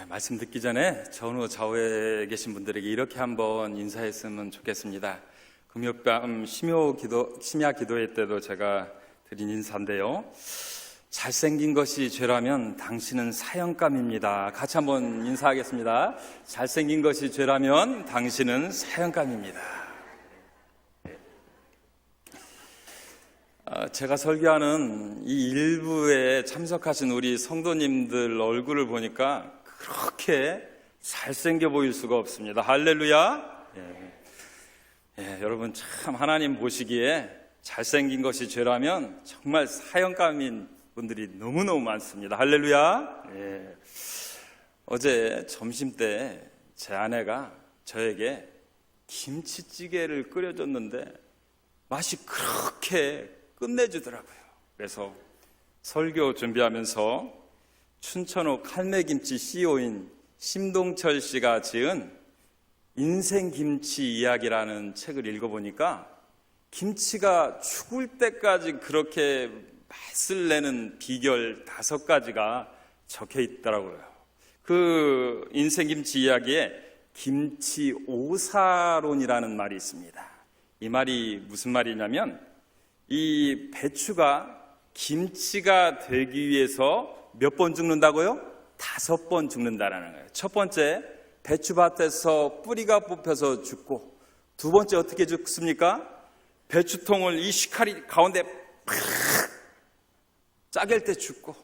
말씀 듣기 전에 전후 좌우에 계신 분들에게 이렇게 한번 인사했으면 좋겠습니다. 금요밤 심야 기도회 때도 제가 드린 인사인데요. 잘생긴 것이 죄라면 당신은 사형감입니다. 같이 한번 인사하겠습니다. 잘생긴 것이 죄라면 당신은 사형감입니다. 제가 설교하는 이 일부에 참석하신 우리 성도님들 얼굴을 보니까 그렇게 잘생겨 보일 수가 없습니다. 할렐루야. 여러분 참 하나님 보시기에 잘생긴 것이 죄라면 정말 사형감인 분들이 너무너무 많습니다. 할렐루야. 어제 점심때 제 아내가 저에게 김치찌개를 끓여줬는데 맛이 그렇게 끝내주더라고요. 그래서 설교 준비하면서 춘천호 칼매김치 CEO인 심동철 씨가 지은 인생김치 이야기라는 책을 읽어보니까 김치가 죽을 때까지 그렇게 맛을 내는 비결 5가지가 적혀 있더라고요. 그 인생김치 이야기에 김치 오사론이라는 말이 있습니다. 이 말이 무슨 말이냐면 이 배추가 김치가 되기 위해서 몇 번 죽는다고요? 5번 죽는다라는 거예요. 첫 번째, 배추밭에서 뿌리가 뽑혀서 죽고, 두 번째 어떻게 죽습니까? 배추통을 이 시칼이 가운데 팍 짜갤 때 죽고,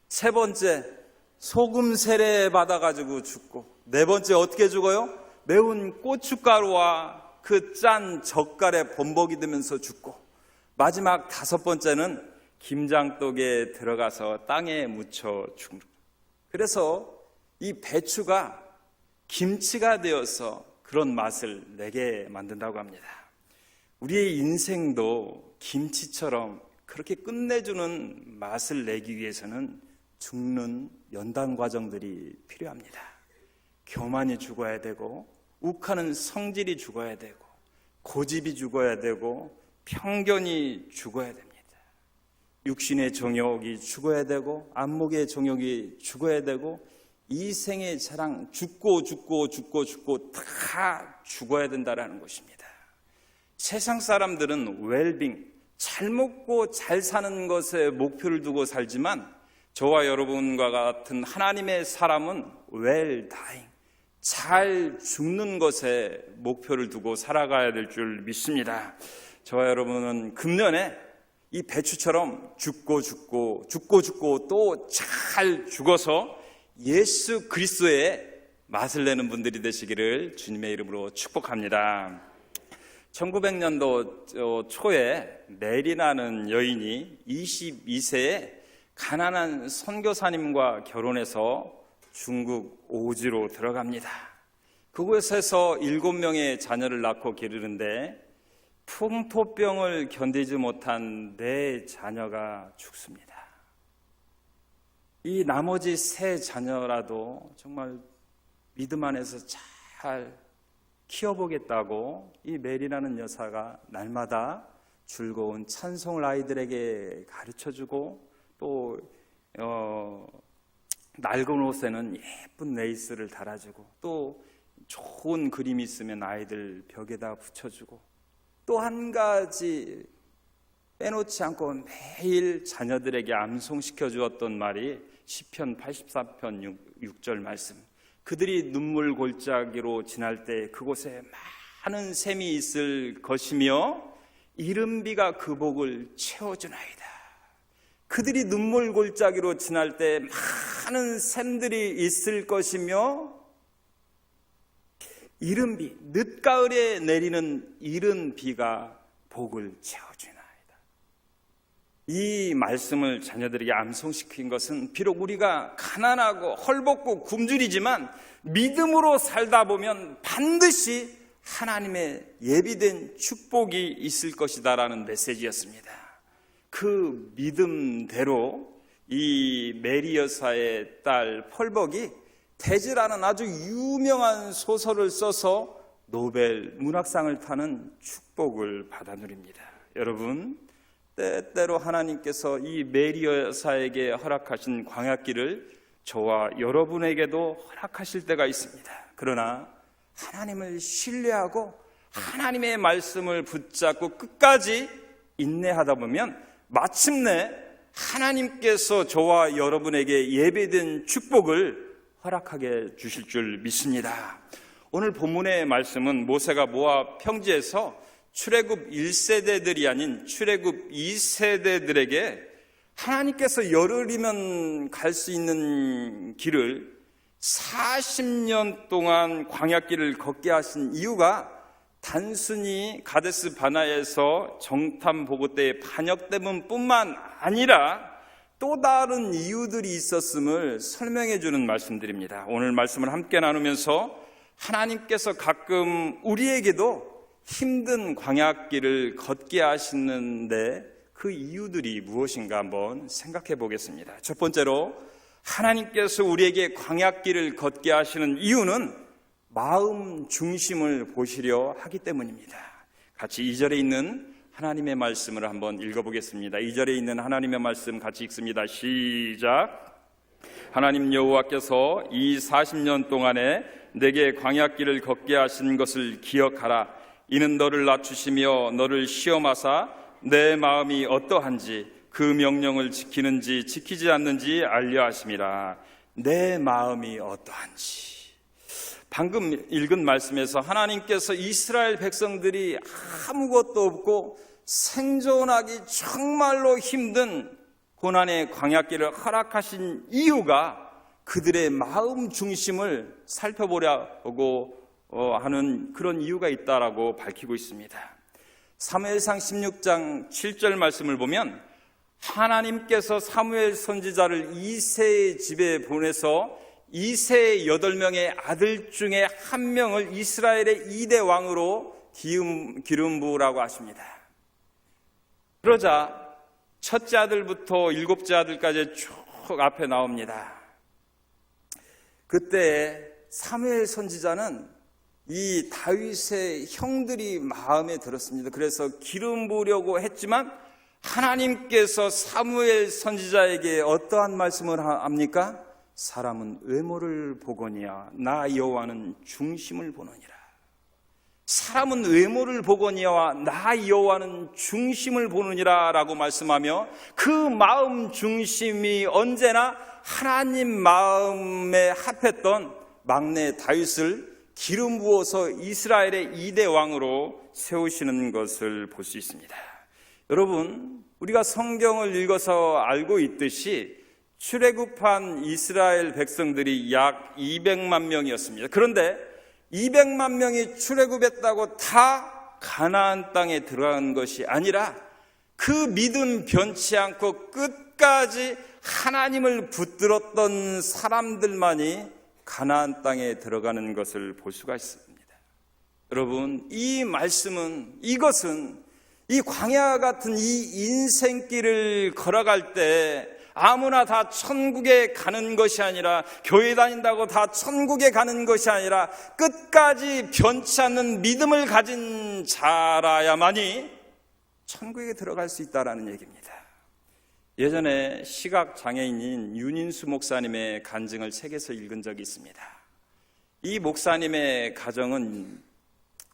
세 번째, 소금 세례 받아가지고 죽고, 네 번째 어떻게 죽어요? 매운 고춧가루와 그 짠 젓갈에 범벅이 되면서 죽고, 마지막 5번째는 김장독에 들어가서 땅에 묻혀 죽는 거예요. 그래서 이 배추가 김치가 되어서 그런 맛을 내게 만든다고 합니다. 우리의 인생도 김치처럼 그렇게 끝내주는 맛을 내기 위해서는 죽는 연단 과정들이 필요합니다. 교만이 죽어야 되고, 욱하는 성질이 죽어야 되고, 고집이 죽어야 되고, 편견이 죽어야 됩니다. 육신의 정욕이 죽어야 되고, 안목의 정욕이 죽어야 되고, 이생의 자랑 죽고 다 죽어야 된다는 것입니다. 세상 사람들은 웰빙, 잘 먹고 잘 사는 것에 목표를 두고 살지만 저와 여러분과 같은 하나님의 사람은 웰다잉, 잘 죽는 것에 목표를 두고 살아가야 될 줄 믿습니다. 저와 여러분은 금년에 이 배추처럼 죽고 또 잘 죽어서 예수 그리스도의 맛을 내는 분들이 되시기를 주님의 이름으로 축복합니다. 1900년도 초에 메리라는 여인이 22세에 가난한 선교사님과 결혼해서 중국 오지로 들어갑니다. 그곳에서 7명의 자녀를 낳고 기르는데 풍토병을 견디지 못한 4자녀가 죽습니다. 이 나머지 3자녀라도 정말 믿음 안에서 잘 키워보겠다고 이 메리라는 여사가 날마다 즐거운 찬송을 아이들에게 가르쳐주고 또 낡은 옷에는 예쁜 레이스를 달아주고 또 좋은 그림이 있으면 아이들 벽에다 붙여주고 또 한 가지 빼놓지 않고 매일 자녀들에게 암송시켜 주었던 말이 시편 84편 6절 말씀. 그들이 눈물 골짜기로 지날 때 그곳에 많은 샘이 있을 것이며 이른비가 그 복을 채워주나이다. 그들이 눈물 골짜기로 지날 때 많은 샘들이 있을 것이며 이른비, 늦가을에 내리는 이른 비가 복을 채워주나이다. 이 말씀을 자녀들에게 암송시킨 것은 비록 우리가 가난하고 헐벗고 굶주리지만 믿음으로 살다 보면 반드시 하나님의 예비된 축복이 있을 것이다라는 메시지였습니다. 그 믿음대로 이 메리 여사의 딸 펄벅이 대지라는 아주 유명한 소설을 써서 노벨 문학상을 타는 축복을 받아 누립니다. 여러분, 때때로 하나님께서 이 메리 여사에게 허락하신 광야길을 저와 여러분에게도 허락하실 때가 있습니다. 그러나 하나님을 신뢰하고 하나님의 말씀을 붙잡고 끝까지 인내하다 보면 마침내 하나님께서 저와 여러분에게 예배된 축복을 허락하게 주실 줄 믿습니다. 오늘 본문의 말씀은 모세가 모압 평지에서 출애굽 1세대들이 아닌 출애굽 2세대들에게 하나님께서 열흘이면 갈 수 있는 길을 40년 동안 광야길을 걷게 하신 이유가 단순히 가데스 바나에서 정탐 보고 때의 반역 때문뿐만 아니라 또 다른 이유들이 있었음을 설명해 주는 말씀드립니다. 오늘 말씀을 함께 나누면서 하나님께서 가끔 우리에게도 힘든 광야길을 걷게 하시는데 그 이유들이 무엇인가 한번 생각해 보겠습니다. 첫 번째로 하나님께서 우리에게 광야길을 걷게 하시는 이유는 마음 중심을 보시려 하기 때문입니다. 같이 2절에 있는 하나님의 말씀을 한번 읽어보겠습니다. 2절에 있는 하나님의 말씀 같이 읽습니다. 시작. 하나님 여호와께서 이 40년 동안에 내게 광야길을 걷게 하신 것을 기억하라. 이는 너를 낮추시며 너를 시험하사 내 마음이 어떠한지 그 명령을 지키는지 지키지 않는지 알려 하심이라. 내 마음이 어떠한지. 방금 읽은 말씀에서 하나님께서 이스라엘 백성들이 아무것도 없고 생존하기 정말로 힘든 고난의 광야길을 허락하신 이유가 그들의 마음 중심을 살펴보려고 하는 그런 이유가 있다라고 밝히고 있습니다. 사무엘상 16장 7절 말씀을 보면 하나님께서 사무엘 선지자를 이새의 집에 보내서 이새의 8명의 아들 중에 한 명을 이스라엘의 2대 왕으로 기름 부으라고 하십니다. 그러자 첫째 아들부터 7째 아들까지 쭉 앞에 나옵니다. 그때 사무엘 선지자는 이 다윗의 형들이 마음에 들었습니다. 그래서 기름 부으려고 했지만 하나님께서 사무엘 선지자에게 어떠한 말씀을 합니까? 사람은 외모를 보거니와 나 여호와는 중심을 보느니라. 사람은 외모를 보거니와 나 여호와는 중심을 보느니라 라고 말씀하며 그 마음 중심이 언제나 하나님 마음에 합했던 막내 다윗을 기름 부어서 이스라엘의 2대 왕으로 세우시는 것을 볼 수 있습니다. 여러분, 우리가 성경을 읽어서 알고 있듯이 출애굽한 이스라엘 백성들이 약 200만 명이었습니다. 그런데 200만 명이 출애굽했다고 다 가나안 땅에 들어간 것이 아니라 그 믿음 변치 않고 끝까지 하나님을 붙들었던 사람들만이 가나안 땅에 들어가는 것을 볼 수가 있습니다. 여러분, 이 말씀은, 이것은 이 광야 같은 이 인생길을 걸어갈 때 아무나 다 천국에 가는 것이 아니라, 교회 다닌다고 다 천국에 가는 것이 아니라 끝까지 변치 않는 믿음을 가진 자라야만이 천국에 들어갈 수 있다는 얘기입니다. 예전에 시각장애인인 윤인수 목사님의 간증을 책에서 읽은 적이 있습니다. 이 목사님의 가정은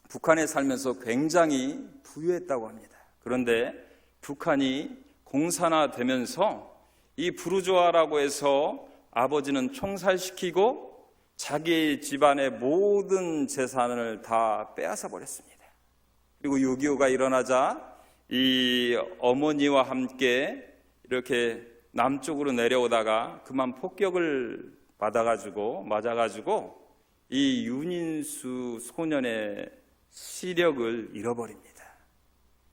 북한에 살면서 굉장히 부유했다고 합니다. 그런데 북한이 공산화되면서 이 부르주아라고 해서 아버지는 총살시키고 자기 집안의 모든 재산을 다 빼앗아 버렸습니다. 그리고 6.25가 일어나자 이 어머니와 함께 이렇게 남쪽으로 내려오다가 그만 폭격을 맞아가지고 이 윤인수 소년의 시력을 잃어버립니다.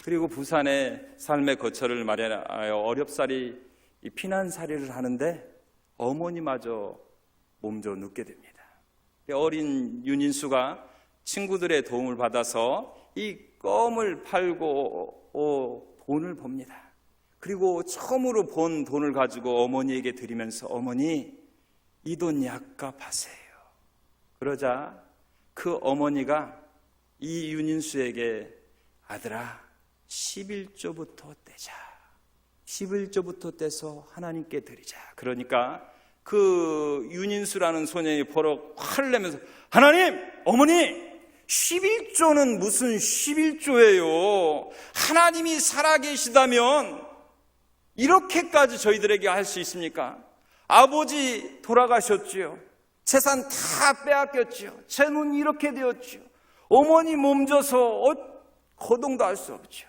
그리고 부산에 삶의 거처를 마련하여 어렵사리 피난살이를 하는데 어머니마저 몸져 눕게 됩니다. 어린 윤인수가 친구들의 도움을 받아서 이 껌을 팔고 돈을 법니다. 그리고 처음으로 번 돈을 가지고 어머니에게 드리면서 어머니, 이 돈 약값하세요. 그러자 그 어머니가 이 윤인수에게 아들아 11조부터 떼자. 11조부터 떼서 하나님께 드리자. 그러니까 그 윤인수라는 소년이 버럭 화를 내면서 하나님, 어머니, 11조는 무슨 11조예요? 하나님이 살아계시다면 이렇게까지 저희들에게 할 수 있습니까? 아버지 돌아가셨지요. 재산 다 빼앗겼지요. 제 눈 이렇게 되었지요. 어머니 몸져서 거동도 할 수 없죠.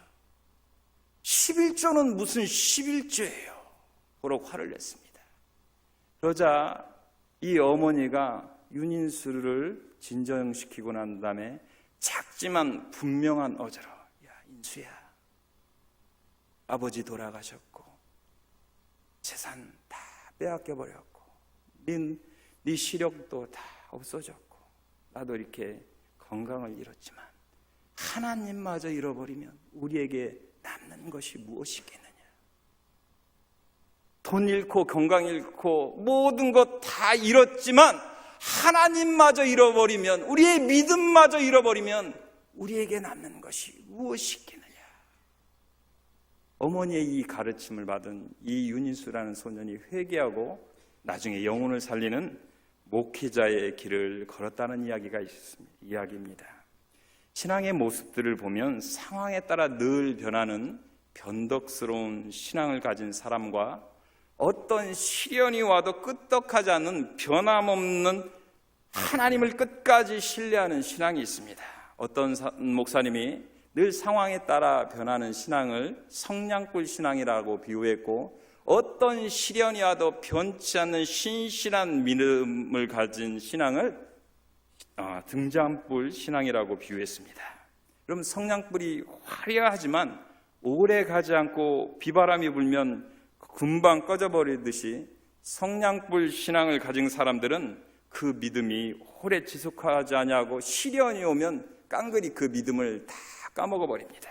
11조는 무슨 11조예요? 버럭 화를 냈습니다. 그러자 이 어머니가 윤인수를 진정시키고 난 다음에 작지만 분명한 어조로, 야 인수야, 아버지 돌아가셨고 재산 다 빼앗겨버렸고 네 시력도 다 없어졌고 나도 이렇게 건강을 잃었지만 하나님마저 잃어버리면 우리에게 남는 것이 무엇이겠느냐. 돈 잃고 건강 잃고 모든 것 다 잃었지만 하나님마저 잃어버리면, 우리의 믿음마저 잃어버리면 우리에게 남는 것이 무엇이겠느냐. 어머니의 이 가르침을 받은 이 윤인수라는 소년이 회개하고 나중에 영혼을 살리는 목회자의 길을 걸었다는 이야기입니다. 신앙의 모습들을 보면 상황에 따라 늘 변하는 변덕스러운 신앙을 가진 사람과 어떤 시련이 와도 끄떡하지 않는 변함없는 하나님을 끝까지 신뢰하는 신앙이 있습니다. 어떤 목사님이 늘 상황에 따라 변하는 신앙을 성냥불 신앙이라고 비유했고, 어떤 시련이 와도 변치 않는 신실한 믿음을 가진 신앙을 등잔불 신앙이라고 비유했습니다. 그럼 성냥불이 화려하지만 오래 가지 않고 비바람이 불면 금방 꺼져버리듯이 성냥불 신앙을 가진 사람들은 그 믿음이 오래 지속하지 않냐고 시련이 오면 깡그리 그 믿음을 다 까먹어버립니다.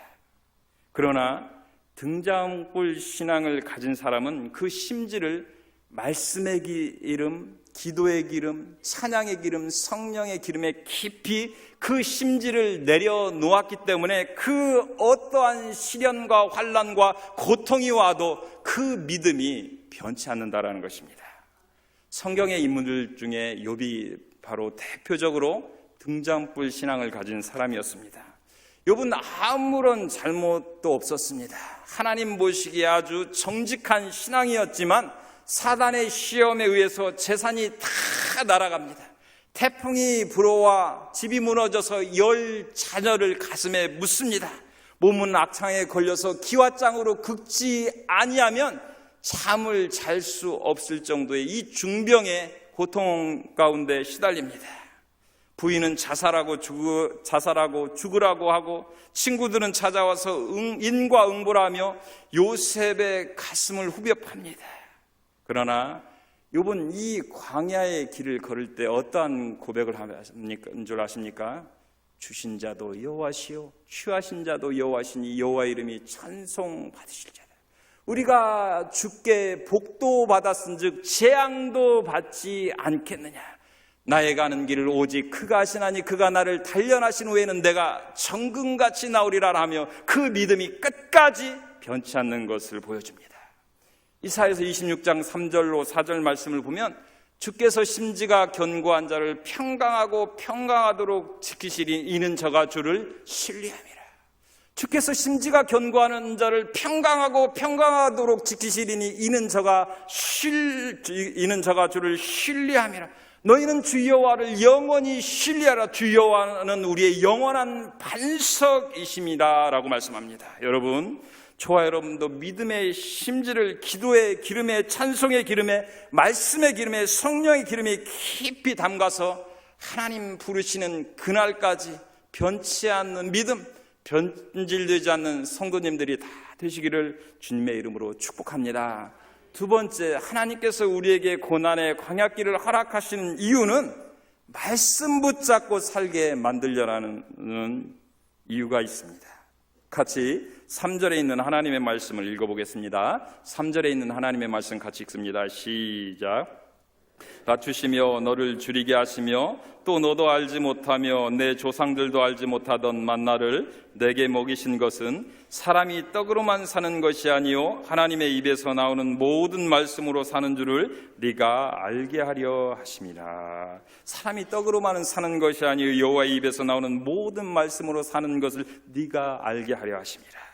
그러나 등잔불 신앙을 가진 사람은 그 심지를 말씀의 기름, 기도의 기름, 찬양의 기름, 성령의 기름에 깊이 그 심지를 내려놓았기 때문에 그 어떠한 시련과 환난과 고통이 와도 그 믿음이 변치 않는다라는 것입니다. 성경의 인물들 중에 욥이 바로 대표적으로 등잔불 신앙을 가진 사람이었습니다. 욥은 아무런 잘못도 없었습니다. 하나님 보시기에 아주 정직한 신앙이었지만 사단의 시험에 의해서 재산이 다 날아갑니다. 태풍이 불어와 집이 무너져서 10 자녀를 가슴에 묻습니다. 몸은 악창에 걸려서 기왓장으로 긁지 아니하면 잠을 잘 수 없을 정도의 이 중병의 고통 가운데 시달립니다. 부인은 자살하고 죽으라고 하고 친구들은 찾아와서 인과응보라 하며 요셉의 가슴을 후벼 팝니다. 그러나 욥은 이 광야의 길을 걸을 때 어떠한 고백을 하는 줄 아십니까? 주신 자도 여호와시요 취하신 자도 여호와시니 여호와 이름이 찬송받으실 자다. 우리가 주께 복도 받았은즉 재앙도 받지 않겠느냐. 나의 가는 길을 오직 그가 하시나니 그가 나를 단련하신 후에는 내가 정금같이 나오리라 하며 그 믿음이 끝까지 변치 않는 것을 보여줍니다. 이사야서 26장 3절로 4절 말씀을 보면 주께서 심지가 견고한 자를 평강하고 평강하도록 지키시리 이는 저가 주를 신뢰함이라. 주께서 심지가 견고한 자를 평강하고 평강하도록 지키시리니 이는 저가 주를 신뢰함이라. 너희는 주 여호와를 영원히 신뢰하라. 주 여호와는 우리의 영원한 반석이심이다 라고 말씀합니다. 여러분, 저와 여러분도 믿음의 심지를 기도의 기름에, 찬송의 기름에, 말씀의 기름에, 성령의 기름에 깊이 담가서 하나님 부르시는 그날까지 변치 않는 믿음, 변질되지 않는 성도님들이 다 되시기를 주님의 이름으로 축복합니다. 두 번째, 하나님께서 우리에게 고난의 광야길을 허락하시는 이유는 말씀 붙잡고 살게 만들려는 이유가 있습니다. 같이 3절에 있는 하나님의 말씀을 읽어보겠습니다. 3절에 있는 하나님의 말씀 같이 읽습니다. 시작. 낮추시며 너를 줄이게 하시며 또 너도 알지 못하며 내 조상들도 알지 못하던 만나를 내게 먹이신 것은 사람이 떡으로만 사는 것이 아니요 하나님의 입에서 나오는 모든 말씀으로 사는 줄을 네가 알게 하려 하심이라. 사람이 떡으로만 사는 것이 아니요 여호와의 입에서 나오는 모든 말씀으로 사는 것을 네가 알게 하려 하심이라.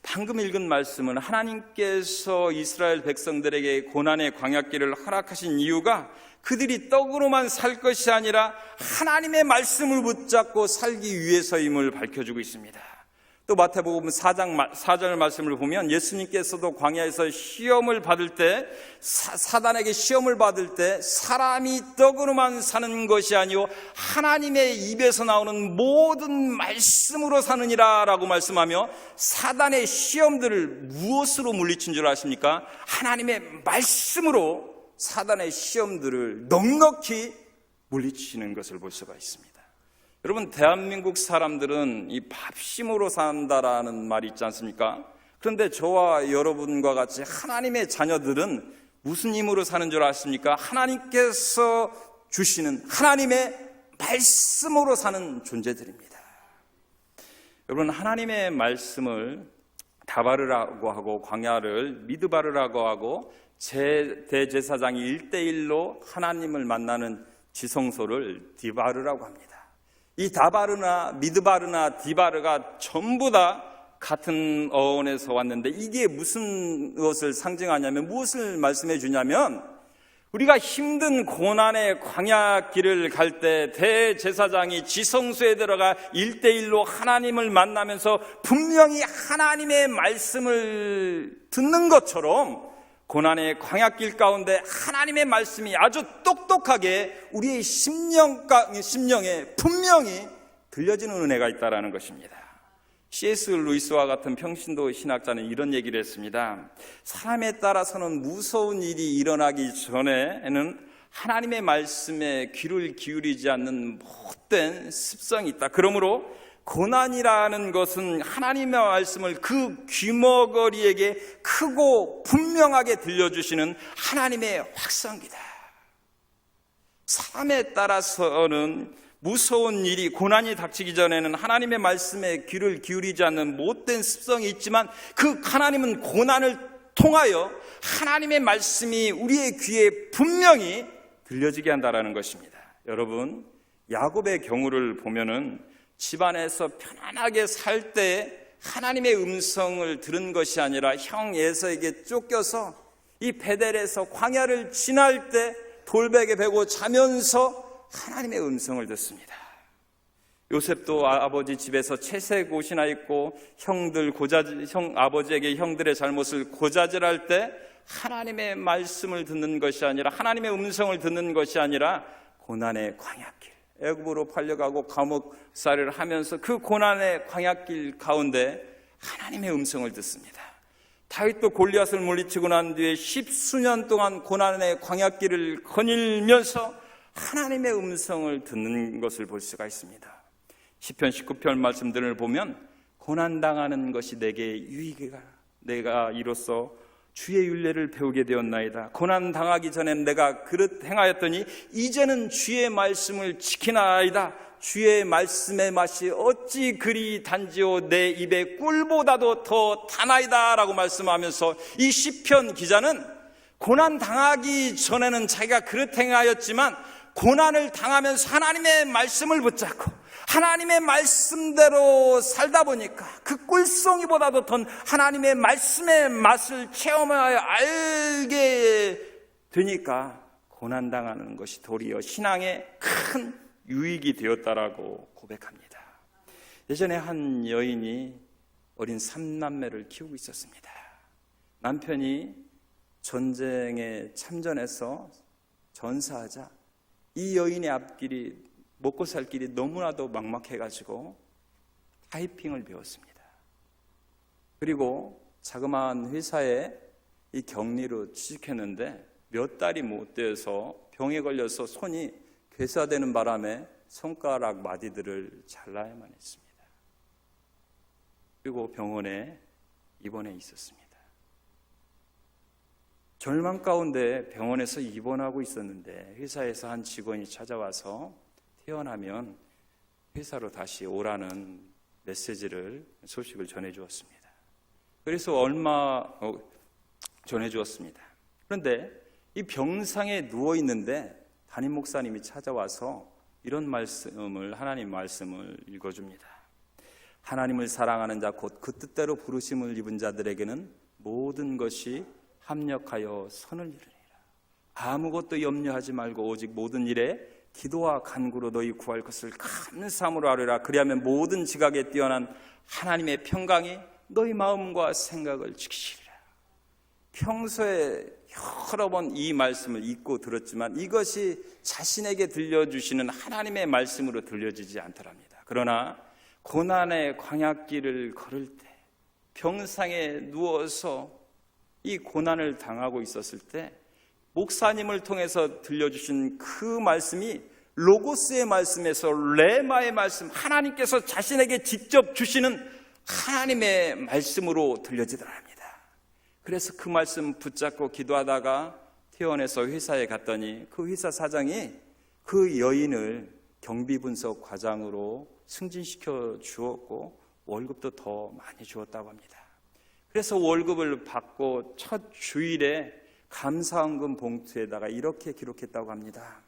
방금 읽은 말씀은 하나님께서 이스라엘 백성들에게 고난의 광야길을 허락하신 이유가 그들이 떡으로만 살 것이 아니라 하나님의 말씀을 붙잡고 살기 위해서임을 밝혀주고 있습니다. 또 마태복음 4절 말씀을 보면 예수님께서도 광야에서 시험을 받을 때 사단에게 시험을 받을 때 사람이 떡으로만 사는 것이 아니요 하나님의 입에서 나오는 모든 말씀으로 사느니라 라고 말씀하며 사단의 시험들을 무엇으로 물리친 줄 아십니까? 하나님의 말씀으로 사단의 시험들을 넉넉히 물리치는 것을 볼 수가 있습니다. 여러분, 대한민국 사람들은 이 밥심으로 산다라는 말이 있지 않습니까? 그런데 저와 여러분과 같이 하나님의 자녀들은 무슨 힘으로 사는 줄 아십니까? 하나님께서 주시는 하나님의 말씀으로 사는 존재들입니다. 여러분, 하나님의 말씀을 다바르라고 하고 광야를 미드바르라고 하고 대제사장이 1대1로 하나님을 만나는 지성소를 디바르라고 합니다. 이 다바르나 미드바르나 디바르가 전부 다 같은 어원에서 왔는데 이게 무슨 것을 상징하냐면 무엇을 말씀해 주냐면 우리가 힘든 고난의 광야길을 갈 때 대제사장이 지성소에 들어가 1대1로 하나님을 만나면서 분명히 하나님의 말씀을 듣는 것처럼 고난의 광야길 가운데 하나님의 말씀이 아주 똑똑하게 우리의 심령에 분명히 들려지는 은혜가 있다는 것입니다. C.S. 루이스와 같은 평신도 신학자는 이런 얘기를 했습니다. 사람에 따라서는 무서운 일이 일어나기 전에는 하나님의 말씀에 귀를 기울이지 않는 못된 습성이 있다. 그러므로 고난이라는 것은 하나님의 말씀을 그 귀머거리에게 크고 분명하게 들려주시는 하나님의 확성기다. 사람에 따라서는 무서운 일이 고난이 닥치기 전에는 하나님의 말씀에 귀를 기울이지 않는 못된 습성이 있지만 그 하나님은 고난을 통하여 하나님의 말씀이 우리의 귀에 분명히 들려지게 한다는 것입니다. 여러분, 야곱의 경우를 보면은 집안에서 편안하게 살 때 하나님의 음성을 들은 것이 아니라 형 에서에게 쫓겨서 이 베델에서 광야를 지날 때 돌베개 베고 자면서 하나님의 음성을 듣습니다. 요셉도 아버지 집에서 채색 옷이나 입고 아버지에게 형들의 잘못을 고자질할 때 하나님의 말씀을 듣는 것이 아니라 하나님의 음성을 듣는 것이 아니라 고난의 광야길 애굽으로 팔려가고 감옥살이를 하면서 그 고난의 광야길 가운데 하나님의 음성을 듣습니다. 다윗도 골리앗을 물리치고 난 뒤에 10수년 동안 고난의 광야길을 거닐면서 하나님의 음성을 듣는 것을 볼 수가 있습니다. 시편 19편 말씀들을 보면 고난당하는 것이 내게 유익이가 내가 이로써 주의 율례를 배우게 되었나이다. 고난 당하기 전엔 내가 그릇 행하였더니 이제는 주의 말씀을 지키나이다. 주의 말씀의 맛이 어찌 그리 단지요 내 입에 꿀보다도 더 다나이다 라고 말씀하면서 이 시편 기자는 고난 당하기 전에는 자기가 그릇 행하였지만 고난을 당하면서 하나님의 말씀을 붙잡고 하나님의 말씀대로 살다 보니까 그 꿀송이보다도 더 하나님의 말씀의 맛을 체험하여 알게 되니까 고난당하는 것이 도리어 신앙의 큰 유익이 되었다라고 고백합니다. 예전에 한 여인이 어린 3남매를 키우고 있었습니다. 남편이 전쟁에 참전해서 전사하자 이 여인의 앞길이 먹고 살 길이 너무나도 막막해가지고 타이핑을 배웠습니다. 그리고 자그마한 회사에 이 격리로 취직했는데 몇 달이 못 돼서 병에 걸려서 손이 괴사되는 바람에 손가락 마디들을 잘라야만 했습니다. 그리고 병원에 입원해 있었습니다. 절망 가운데 병원에서 입원하고 있었는데 회사에서 한 직원이 찾아와서 태어나면 회사로 다시 오라는 소식을 전해주었습니다. 그래서 전해주었습니다. 그런데 이 병상에 누워있는데 담임 목사님이 찾아와서 이런 하나님 말씀을 읽어줍니다. 하나님을 사랑하는 자 곧 그 뜻대로 부르심을 입은 자들에게는 모든 것이 합력하여 선을 이루니라. 아무것도 염려하지 말고 오직 모든 일에 기도와 간구로 너희 구할 것을 감사함으로 아뢰라. 그리하면 모든 지각에 뛰어난 하나님의 평강이 너희 마음과 생각을 지키시리라. 평소에 여러 번 이 말씀을 읽고 들었지만 이것이 자신에게 들려주시는 하나님의 말씀으로 들려지지 않더랍니다. 그러나 고난의 광야길을 걸을 때 병상에 누워서 이 고난을 당하고 있었을 때 목사님을 통해서 들려주신 그 말씀이 로고스의 말씀에서 레마의 말씀, 하나님께서 자신에게 직접 주시는 하나님의 말씀으로 들려지더라 합니다. 그래서 그 말씀 붙잡고 기도하다가 퇴원해서 회사에 갔더니 그 회사 사장이 그 여인을 경비분석 과장으로 승진시켜 주었고 월급도 더 많이 주었다고 합니다. 그래서 월급을 받고 첫 주일에 감사헌금 봉투에다가 이렇게 기록했다고 합니다.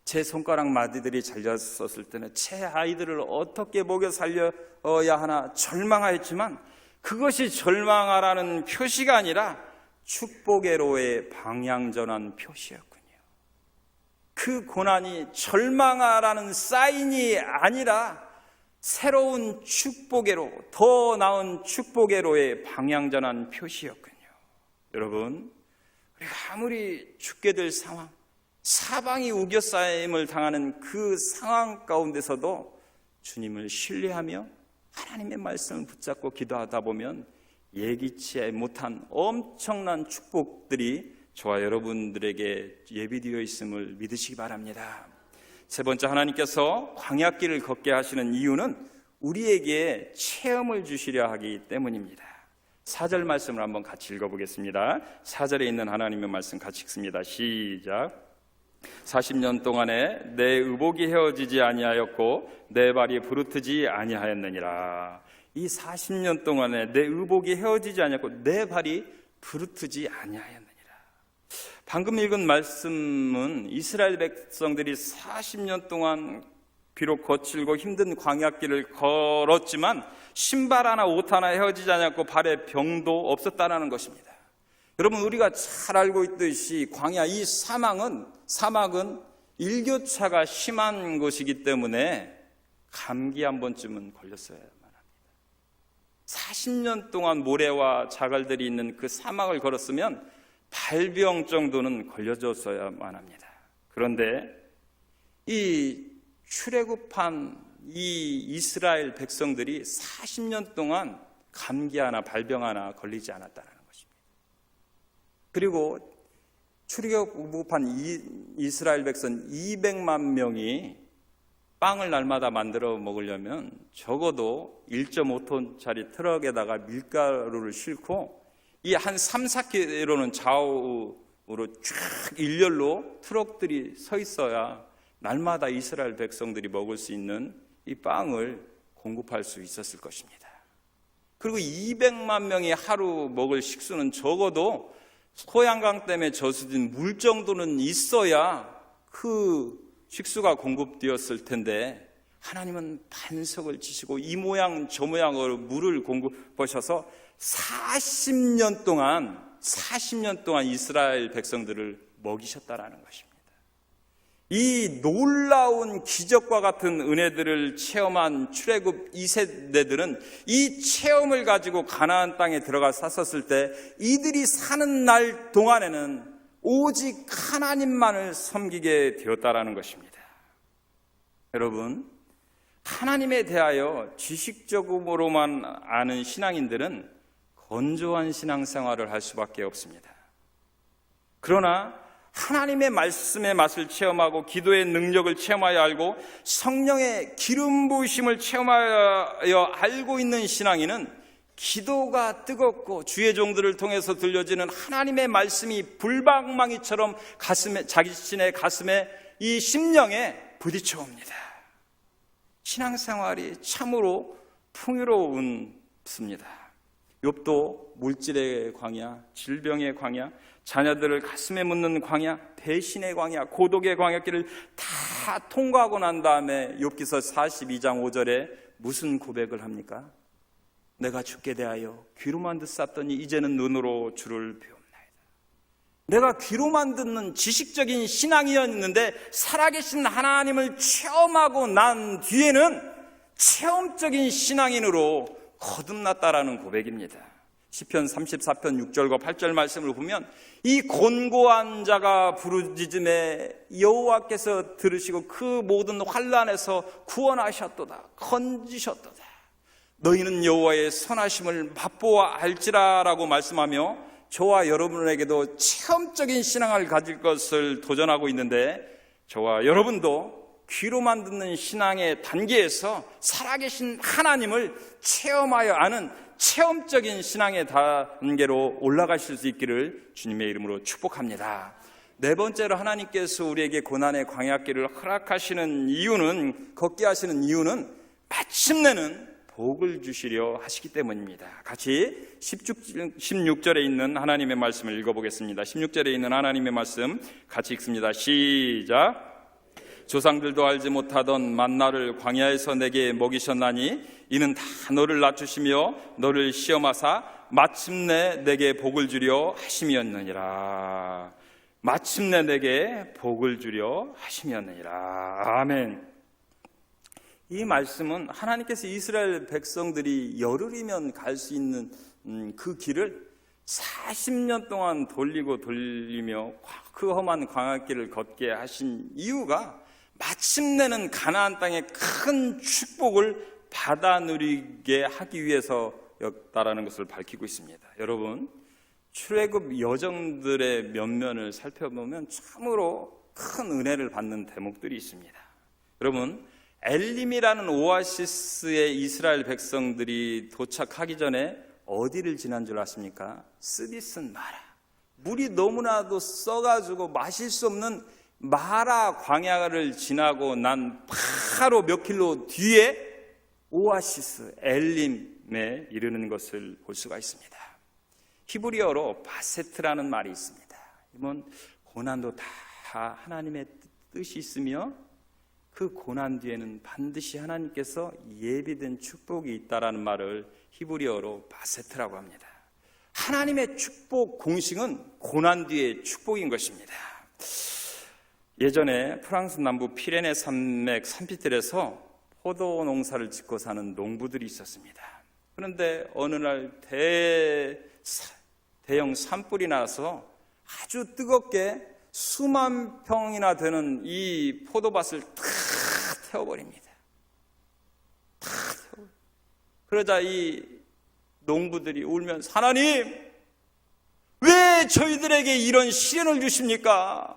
제 손가락 마디들이 잘렸었을 때는 제 아이들을 어떻게 먹여 살려야 하나 절망하였지만 그것이 절망하라는 표시가 아니라 축복의 방향전환 표시였군요. 그 고난이 절망하라는 사인이 아니라 새로운 축복의로, 더 나은 축복의로의 방향전환 표시였군요. 여러분, 우리가 아무리 죽게 될 상황, 사방이 우겨싸임을 당하는 그 상황 가운데서도 주님을 신뢰하며 하나님의 말씀을 붙잡고 기도하다 보면 예기치 못한 엄청난 축복들이 저와 여러분들에게 예비되어 있음을 믿으시기 바랍니다. 세 번째, 하나님께서 광야길을 걷게 하시는 이유는 우리에게 체험을 주시려 하기 때문입니다. 4절 말씀을 한번 같이 읽어보겠습니다. 4절에 있는 하나님의 말씀 같이 읽습니다. 시작. 40년 동안에 내 의복이 헤어지지 아니하였고 내 발이 부르트지 아니하였느니라. 이 40년 동안에 내 의복이 헤어지지 아니하였고 내 발이 부르트지 아니하였느니라. 방금 읽은 말씀은 이스라엘 백성들이 40년 동안 비록 거칠고 힘든 광야길을 걸었지만 신발 하나 옷 하나 헤어지지 않았고 발에 병도 없었다는 것입니다. 여러분, 우리가 잘 알고 있듯이 광야, 이 사막은 일교차가 심한 곳이기 때문에 감기 한 번쯤은 걸렸어야만 합니다. 40년 동안 모래와 자갈들이 있는 그 사막을 걸었으면 발병 정도는 걸려졌어야만 합니다. 그런데 이 출애굽한 이 이스라엘 백성들이 40년 동안 감기 하나 발병 하나 걸리지 않았다는 것입니다. 그리고 출애굽한 이스라엘 백성 200만 명이 빵을 날마다 만들어 먹으려면 적어도 1.5톤짜리 트럭에다가 밀가루를 싣고 이 한 3, 4km는 좌우로 쫙 일렬로 트럭들이 서 있어야 날마다 이스라엘 백성들이 먹을 수 있는 이 빵을 공급할 수 있었을 것입니다. 그리고 200만 명이 하루 먹을 식수는 적어도 소양강 때문에 저수진 물 정도는 있어야 그 식수가 공급되었을 텐데 하나님은 반석을 치시고 이 모양 저 모양으로 물을 공급하셔서 40년 동안 이스라엘 백성들을 먹이셨다라는 것입니다. 이 놀라운 기적과 같은 은혜들을 체험한 출애굽 2세대들은 이 체험을 가지고 가나안 땅에 들어가 샀었을 때 이들이 사는 날 동안에는 오직 하나님만을 섬기게 되었다라는 것입니다. 여러분, 하나님에 대하여 지식적으로만 아는 신앙인들은 건조한 신앙생활을 할 수밖에 없습니다. 그러나 하나님의 말씀의 맛을 체험하고 기도의 능력을 체험하여 알고 성령의 기름 부으심을 체험하여 알고 있는 신앙인은 기도가 뜨겁고 주의 종들을 통해서 들려지는 하나님의 말씀이 불방망이처럼 자기 자신의 가슴에, 이 심령에 부딪혀옵니다. 신앙생활이 참으로 풍요롭습니다. 욥도 물질의 광야, 질병의 광야, 자녀들을 가슴에 묻는 광야, 배신의 광야, 고독의 광야길을 다 통과하고 난 다음에 욥기서 42장 5절에 무슨 고백을 합니까? 내가 주께 대하여 귀로만 듣사더니 이제는 눈으로 주를 배웁나이다. 내가 귀로만 듣는 지식적인 신앙이었는데 살아계신 하나님을 체험하고 난 뒤에는 체험적인 신앙인으로 거듭났다라는 고백입니다. 시편 34편 6절과 8절 말씀을 보면 이 곤고한 자가 부르짖음에 여호와께서 들으시고 그 모든 환난에서 구원하셨도다, 건지셨도다. 너희는 여호와의 선하심을 맛보아 알지라라고 말씀하며 저와 여러분에게도 체험적인 신앙을 가질 것을 도전하고 있는데, 저와 여러분도 귀로만 듣는 신앙의 단계에서 살아계신 하나님을 체험하여 아는 체험적인 신앙의 단계로 올라가실 수 있기를 주님의 이름으로 축복합니다. 네 번째로 하나님께서 우리에게 고난의 광야길을 허락하시는 이유는, 걷게 하시는 이유는 마침내는 복을 주시려 하시기 때문입니다. 같이 16절에 있는 하나님의 말씀을 읽어보겠습니다. 16절에 있는 하나님의 말씀 같이 읽습니다. 시작. 조상들도 알지 못하던 만나를 광야에서 내게 먹이셨나니 이는 다 너를 낮추시며 너를 시험하사 마침내 내게 복을 주려 하심이었느니라. 마침내 내게 복을 주려 하심이었느니라. 아멘. 이 말씀은 하나님께서 이스라엘 백성들이 열흘이면 갈 수 있는 그 길을 40년 동안 돌리며 그 험한 광야길을 걷게 하신 이유가 마침내는 가나안 땅의 큰 축복을 받아 누리게 하기 위해서였다라는 것을 밝히고 있습니다. 여러분, 출애굽 여정들의 면면을 살펴보면 참으로 큰 은혜를 받는 대목들이 있습니다. 여러분, 엘림이라는 오아시스에 이스라엘 백성들이 도착하기 전에 어디를 지난 줄 아십니까? 스비슨 마라. 물이 너무나도 써가지고 마실 수 없는 마라 광야를 지나고 난 바로 몇 킬로 뒤에 오아시스 엘림에 이르는 것을 볼 수가 있습니다. 히브리어로 바세트라는 말이 있습니다. 이건 고난도 다 하나님의 뜻이 있으며 그 고난 뒤에는 반드시 하나님께서 예비된 축복이 있다라는 말을 히브리어로 바세트라고 합니다. 하나님의 축복 공식은 고난 뒤의 축복인 것입니다. 예전에 프랑스 남부 피레네 산맥 산비틀에서 포도 농사를 짓고 사는 농부들이 있었습니다. 그런데 어느 날 대형 산불이 나서 아주 뜨겁게 수만 평이나 되는 이 포도밭을 다 태워버립니다. 그러자 이 농부들이 울면서 하나님, 왜 저희들에게 이런 시련을 주십니까?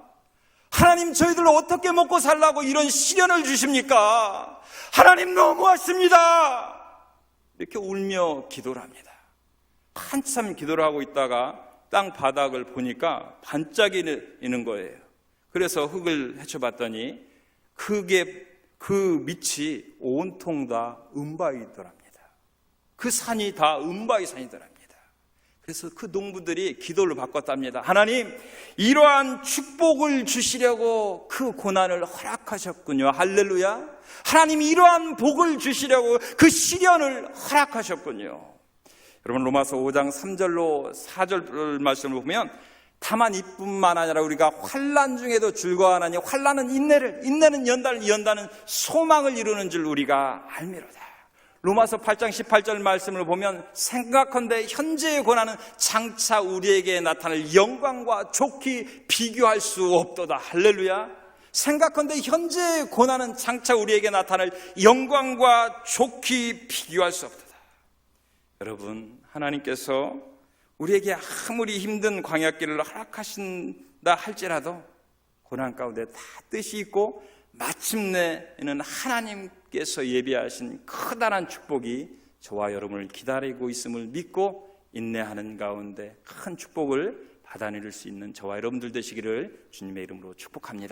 하나님, 저희들 어떻게 먹고 살라고 이런 시련을 주십니까? 하나님 너무하십니다. 이렇게 울며 기도를 합니다. 한참 기도를 하고 있다가 땅 바닥을 보니까 반짝이는 거예요. 그래서 흙을 헤쳐봤더니 그 밑이 온통 다 은바위더랍니다. 그 산이 다 은바위 산이더랍니다. 그래서 그 농부들이 기도를 바꿨답니다. 하나님, 이러한 축복을 주시려고 그 고난을 허락하셨군요. 할렐루야. 하나님, 이러한 복을 주시려고 그 시련을 허락하셨군요. 여러분, 로마서 5장 3절로 4절 말씀을 보면 다만 이뿐만 아니라 우리가 환난 중에도 즐거워하나니 환난은 인내는 연단은 소망을 이루는 줄 우리가 알미로다. 로마서 8장 18절 말씀을 보면 생각컨대 현재의 고난은 장차 우리에게 나타날 영광과 좋게 비교할 수 없도다. 할렐루야. 생각컨대 현재의 고난은 장차 우리에게 나타날 영광과 좋게 비교할 수 없도다. 여러분, 하나님께서 우리에게 아무리 힘든 광야길을 허락하신다 할지라도 고난 가운데 다 뜻이 있고 마침내는 하나님께서 예비하신 커다란 축복이 저와 여러분을 기다리고 있음을 믿고 인내하는 가운데 큰 축복을 받아내릴 수 있는 저와 여러분들 되시기를 주님의 이름으로 축복합니다.